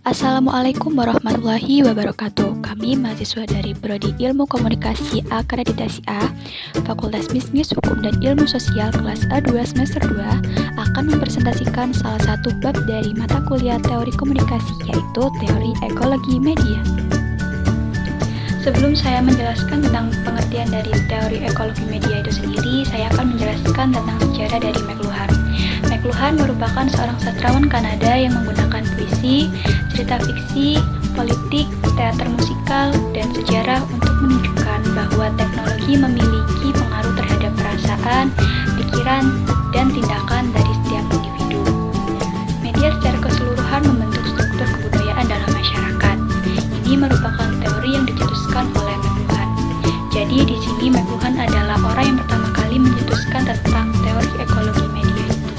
Assalamualaikum warahmatullahi wabarakatuh. Kami mahasiswa dari Prodi Ilmu Komunikasi Akreditasi A, Fakultas Bisnis Hukum dan Ilmu Sosial kelas A2 semester 2 akan mempresentasikan salah satu bab dari mata kuliah teori komunikasi, yaitu teori ekologi media. Sebelum saya menjelaskan tentang pengertian dari teori ekologi media itu sendiri, saya akan menjelaskan tentang sejarah dari McLuhan. McLuhan merupakan seorang sastrawan Kanada yang menggunakan puisi, cerita fiksi, politik, teater musikal, dan sejarah untuk menunjukkan bahwa teknologi memiliki pengaruh terhadap perasaan, pikiran, dan tindakan dari setiap individu. Media secara keseluruhan membentuk struktur kebudayaan dalam masyarakat. Ini merupakan teori yang dicetuskan oleh McLuhan. Jadi di sini McLuhan adalah orang yang pertama kali mencetuskan tentang teori ekologi media itu.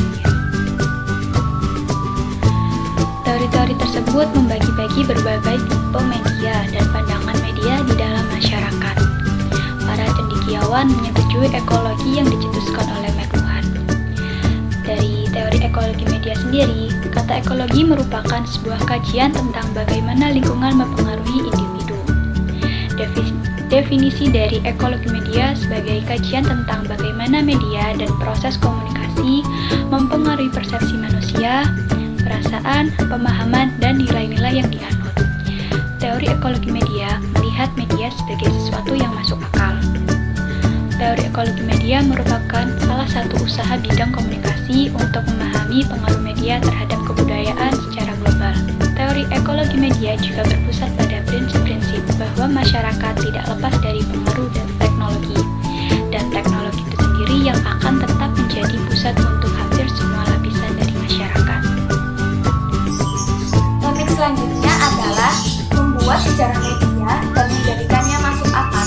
Teori-teori tersebut membagi-bagi berbagai tipe media dan pandangan media di dalam masyarakat. Para cendekiawan menyetujui ekologi yang dicetuskan oleh McLuhan. Dari teori ekologi media sendiri, kata ekologi merupakan sebuah kajian tentang bagaimana lingkungan mempengaruhi individu. Definisi dari ekologi media sebagai kajian tentang bagaimana media dan proses komunikasi mempengaruhi persepsi manusia, perasaan, pemahaman, dan nilai-nilai yang dianut. Teori ekologi media melihat media sebagai sesuatu yang masuk akal. Teori ekologi media merupakan salah satu usaha bidang komunikasi untuk memahami pengaruh media terhadap kebudayaan secara global. Teori ekologi media juga berpusat pada prinsip-prinsip bahwa masyarakat tidak lepas dari pengaruh dan teknologi itu sendiri yang akan tetap menjadi pusat untuk hampir semua lapisan dari masyarakat. Topik selanjutnya adalah membuat sejarah media dan menjadikannya masuk akal.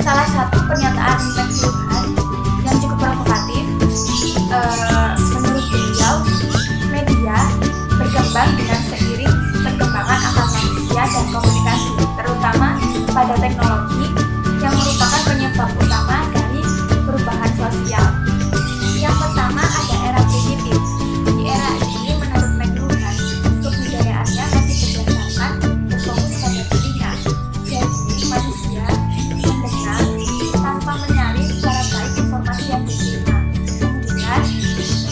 Salah satu pernyataan McLuhan yang cukup provokatif, menurut beliau, media berkembang dengan seiring perkembangan akal manusia dan komunikasi, terutama pada teknologi yang merupakan penyebab utama dari perubahan sosial. Yang pertama ada era primitif. Di era ini, menurut McLuhan, kebudayaannya masih berdasarkan berfokus pada telinga. Jadi manusia mendengar tanpa menyaring secara baik informasi yang diterima. Kemudian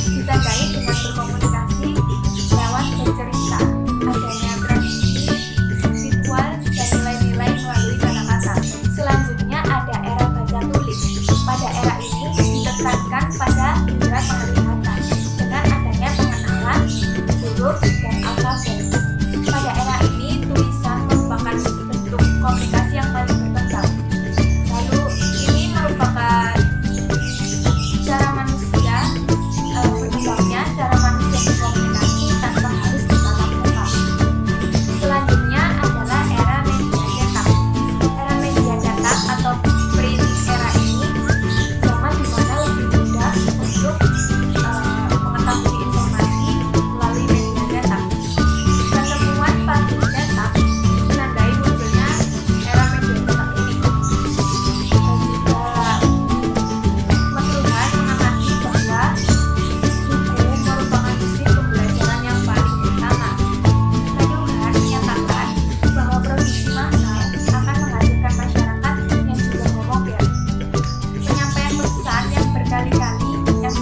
ditandai dengan berkomunikasi lewat bercerita, adanya tradisi, ritual, dan nilai-nilai melalui kata-kata. Selanjutnya ada era baca tulis. Pada era ini ditekankan pada indera penglihatan dengan adanya pengenalan huruf dan alfabet. Pada era ini tulisan merupakan bentuk komunikasi yang paling berkembang. Lalu ini merupakan cara manusia berkembangnya cara manusia berkomunikasi tanpa harus bertatap muka. Selanjutnya adalah era media cetak. Era media cetak atau print era ini zaman di mana lebih mudah untuk mengetahui informasi melalui media cetak. Pertemuan pabrik cetak menandai munculnya era media cetak ini. Dan juga McLuhan mengamati bahwa buku merupakan mesin pembelajaran yang paling utama. McLuhan menyatakan bahwa produksi massal akan menghasilkan masyarakat yang juga homogen. Penyampaian pesan yang berkali-kali, yang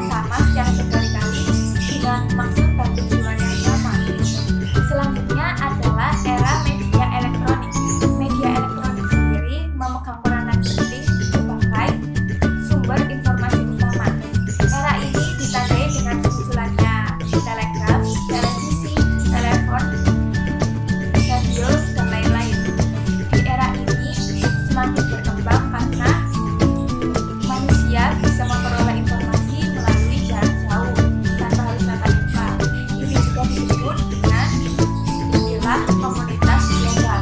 sama secara berkali-kali dengan maksud dan tujuan yang sama. Selanjutnya adalah era media elektronik. Media elektronik sendiri memegang peranan penting sebagai sumber informasi utama. Era ini ditandai dengan kemunculannya telegraf, televisi, telepon, radio, dan lain-lain. Di era ini semakin berkembang karena manusia bisa memperoleh informasi melalui jarak jauh tanpa harus tatap muka. Ini juga disebut dengan istilah komunitas global.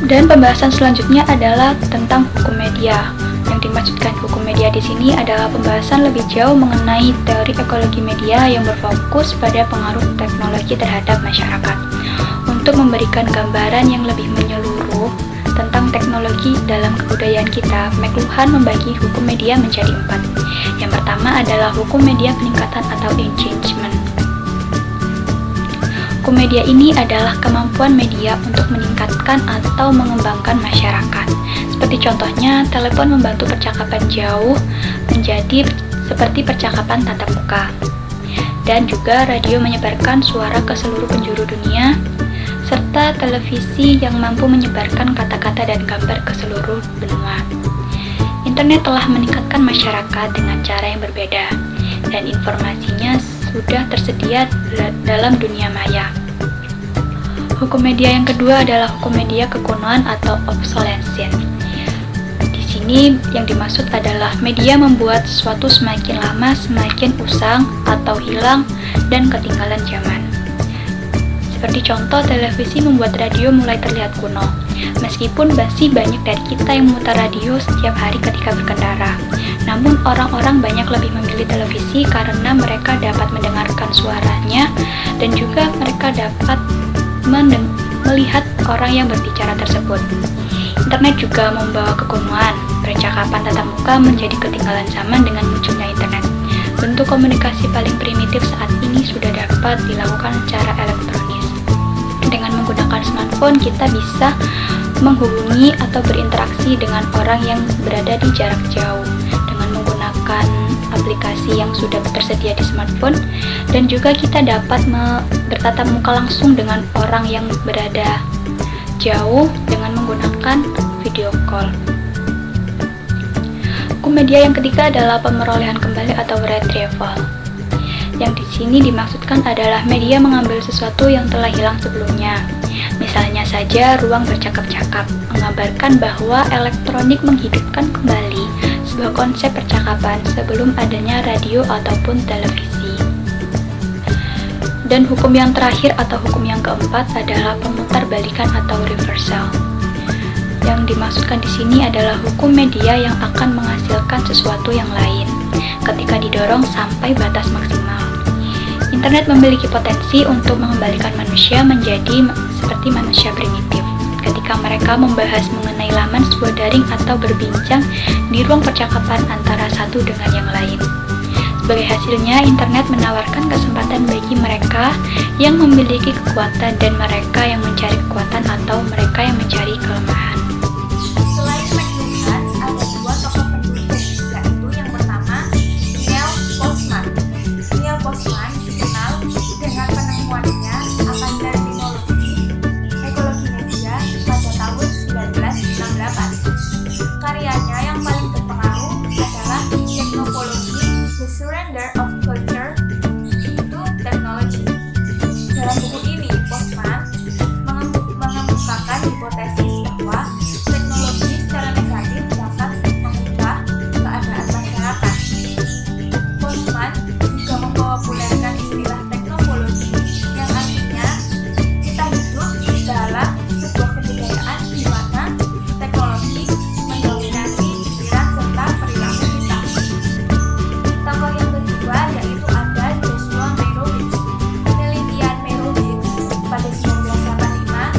Dan pembahasan selanjutnya adalah tentang hukum media. Yang dimaksudkan hukum media di sini adalah pembahasan lebih jauh mengenai teori ekologi media yang berfokus pada pengaruh teknologi terhadap masyarakat. Untuk memberikan gambaran yang lebih menyeluruh tentang teknologi dalam kebudayaan kita, McLuhan membagi hukum media menjadi 4. Yang pertama adalah hukum media peningkatan atau engagement. Hukum media ini adalah kemampuan media untuk meningkatkan atau mengembangkan masyarakat. Seperti contohnya, telepon membantu percakapan jauh menjadi seperti percakapan tatap muka. Dan juga radio menyebarkan suara ke seluruh penjuru dunia, serta televisi yang mampu menyebarkan kata-kata dan gambar ke seluruh benua. Internet telah meningkatkan masyarakat dengan cara yang berbeda, dan informasinya sudah tersedia dalam dunia maya. Hukum media yang kedua adalah hukum media kekunoan atau obsolescence. Di sini yang dimaksud adalah media membuat sesuatu semakin lama semakin usang atau hilang dan ketinggalan zaman. Seperti contoh, televisi membuat radio mulai terlihat kuno. Meskipun masih banyak dari kita yang memutar radio setiap hari ketika berkendara, namun orang-orang banyak lebih memilih televisi karena mereka dapat mendengarkan suaranya dan juga mereka dapat melihat orang yang berbicara tersebut. Internet juga membawa kekunoan. Percakapan tatap muka menjadi ketinggalan zaman dengan munculnya internet. Bentuk komunikasi paling primitif saat ini sudah dapat dilakukan secara elektronis. Dengan menggunakan smartphone, kita bisa menghubungi atau berinteraksi dengan orang yang berada di jarak jauh dengan menggunakan aplikasi yang sudah tersedia di smartphone, dan juga kita dapat bertatap muka langsung dengan orang yang berada jauh dengan menggunakan video call. Hukum media yang ketiga adalah pemerolehan kembali atau retrieval. Yang di sini dimaksudkan adalah media mengambil sesuatu yang telah hilang sebelumnya. Misalnya saja ruang bercakap-cakap, mengabarkan bahwa elektronik menghidupkan kembali sebuah konsep percakapan sebelum adanya radio ataupun televisi. Dan hukum yang terakhir atau hukum yang keempat adalah pemutarbalikan atau reversal. Yang dimaksudkan di sini adalah hukum media yang akan menghasilkan sesuatu yang lain ketika didorong sampai batas maksimal. Internet memiliki potensi untuk mengembalikan manusia menjadi seperti manusia primitif ketika mereka membahas mengenai laman sebuah daring atau berbincang di ruang percakapan antara satu dengan yang lain. Sebagai hasilnya, internet menawarkan kesempatan bagi mereka yang memiliki kekuatan dan mereka yang mencari kekuatan atau mereka yang mencari kelemahan. Selain McLuhan, ada dua tokoh pendidik, yaitu yang pertama Neil Postman. Neil Postman dikenal dengan penemuannya akan terminologi ekologi media pada tahun 1968. Karyanya yang paling berpengaruh adalah Technopology, The Surrender of Culture to Technology. Dalam buku ini, Postman mengemukakan hipotesis bahwa teknologi secara negatif dapat mengubah keadaan masyarakat. Postman juga mempopulerkan istilah teknopologi yang artinya kita hidup dalam sebuah kebudayaan di mana teknologi mendominasi pikiran serta perilaku kita. Tokoh yang kedua yaitu ada Joshua Meyrowitz. Penelitian Meyrowitz pada 1985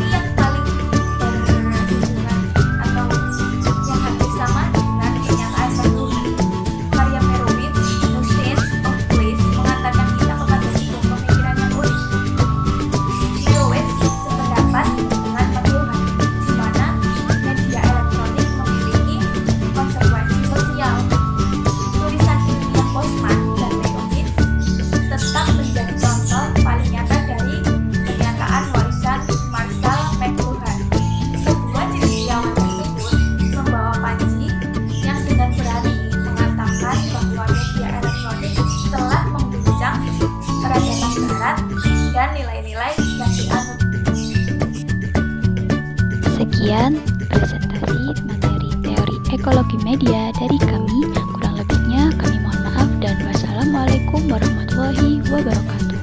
ini yang paling berhubungan atau yang hampir sama dengan kenyataan Tuhan. Karya Meyrowitz, The Sense of Place, mengantarkan kita kepada sebuah pemikiran yang unik. Meyrowitz sependapat dengan Tuhan, di mana media elektronik memiliki konsekuensi sosial. Tulisan ilmiah Postman dan Meyrowitz tetap menjadi contoh paling nyata dari pernyataan warisan Marshall McLuhan. Sebuah cendekiawan tersebut membawa panji yang dengan berani mengatakan bahwa media elektronik telah mengguncang peradaban barat dan nilai-nilai yang dianut. Sekian presentasi materi teori ekologi media dari kami. Kurang lebihnya kami mohon maaf dan wassalamualaikum warahmatullahi wabarakatuh.